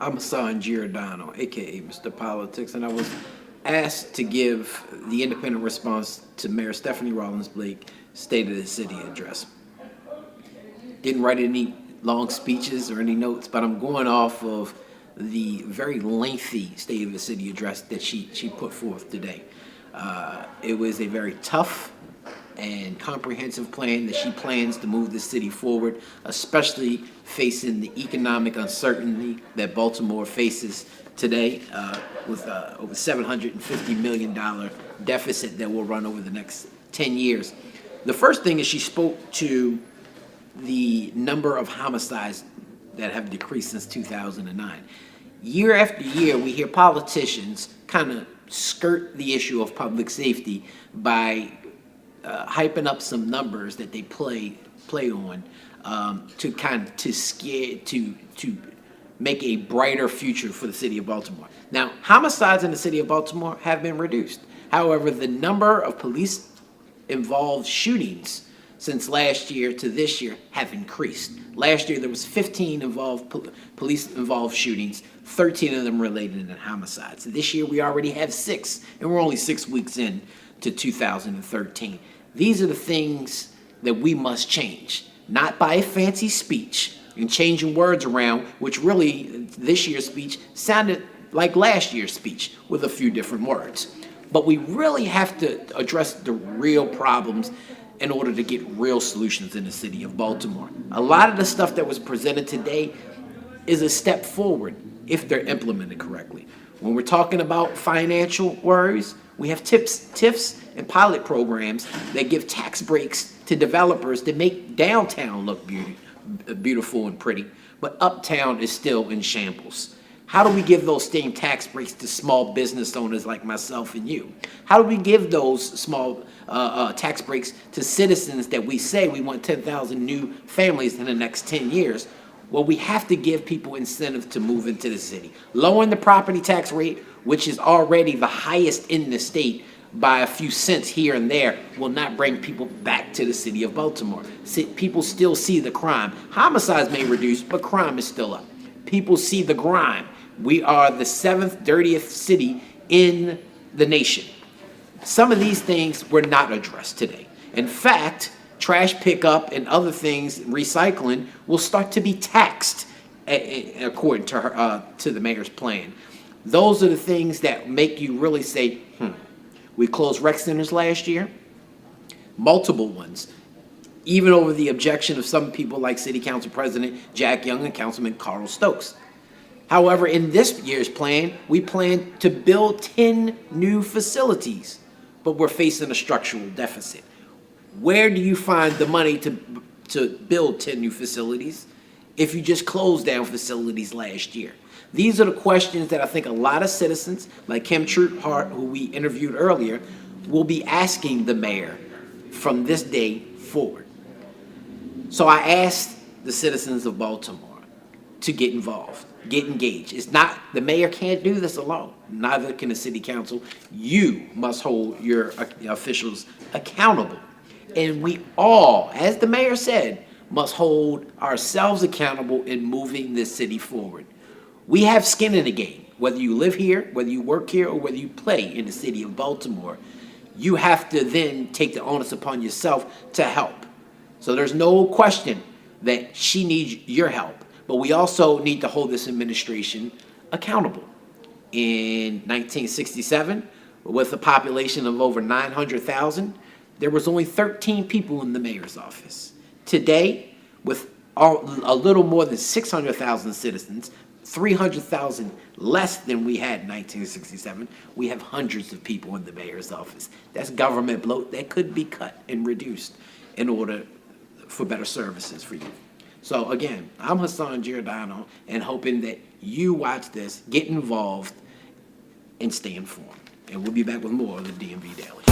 I'm Hassan Giordano, aka Mr. Politics, and I was asked to give the independent response to Mayor Stephanie Rawlings Blake State of the City address. Didn't write any long speeches or any notes, but I'm going off of the very lengthy State of the City address that she put forth today. It was a very tough and comprehensive plan that she plans to move the city forward, especially facing the economic uncertainty that Baltimore faces today, with over $750 million deficit that will run over the next 10 years. The first thing is she spoke to the number of homicides that have decreased since 2009. Year after year, we hear politicians kind of skirt the issue of public safety by hyping up some numbers that they play on to make a brighter future for the city of Baltimore. Now, homicides in the city of Baltimore have been reduced. However, the number of police-involved shootings since last year to this year have increased. Last year there was 15 police-involved shootings, 13 of them related to homicides. This year we already have 6, and we're only 6 weeks in to 2013. These are the things that we must change, not by a fancy speech and changing words around, which really this year's speech sounded like last year's speech with a few different words. But we really have to address the real problems in order to get real solutions in the city of Baltimore. A lot of the stuff that was presented today is a step forward if they're implemented correctly. When we're talking about financial worries, we have TIFs and pilot programs that give tax breaks to developers to make downtown look beautiful and pretty, but uptown is still in shambles. How do we give those same tax breaks to small business owners like myself and you? How do we give those small tax breaks to citizens that we say we want 10,000 new families in the next 10 years? Well, we have to give people incentive to move into the city. Lowering the property tax rate, which is already the highest in the state, by a few cents here and there will not bring people back to the city of Baltimore. People still see the crime. Homicides may reduce, but crime is still up. People see the grime. We are the 7th dirtiest city in the nation. Some of these things were not addressed today. In fact, trash pickup and other things, recycling, will start to be taxed according to the mayor's plan. Those are the things that make you really say, We closed rec centers last year, multiple ones, even over the objection of some people like City Council President Jack Young and Councilman Carl Stokes. However, in this year's plan, we plan to build 10 new facilities, but we're facing a structural deficit. Where do you find the money to build 10 new facilities if you just closed down facilities last year? These are the questions that I think a lot of citizens, like Kim Truitt-Hart, who we interviewed earlier, will be asking the mayor from this day forward. So I asked the citizens of Baltimore to get involved, get engaged. It's not, the mayor can't do this alone, neither can the city council. You must hold your officials accountable. And we all, as the mayor said, must hold ourselves accountable in moving this city forward. We have skin in the game. Whether you live here, whether you work here, or whether you play in the city of Baltimore, you have to then take the onus upon yourself to help. So there's no question that she needs your help, but we also need to hold this administration accountable. In 1967, with a population of over 900,000, there was only 13 people in the mayor's office. Today, with a little more than 600,000 citizens, 300,000 less than we had in 1967, we have hundreds of people in the mayor's office. That's government bloat that could be cut and reduced in order for better services for you. So again, I'm Hassan Giordano, and hoping that you watch this, get involved, and stay informed. And we'll be back with more of the DMV Daily.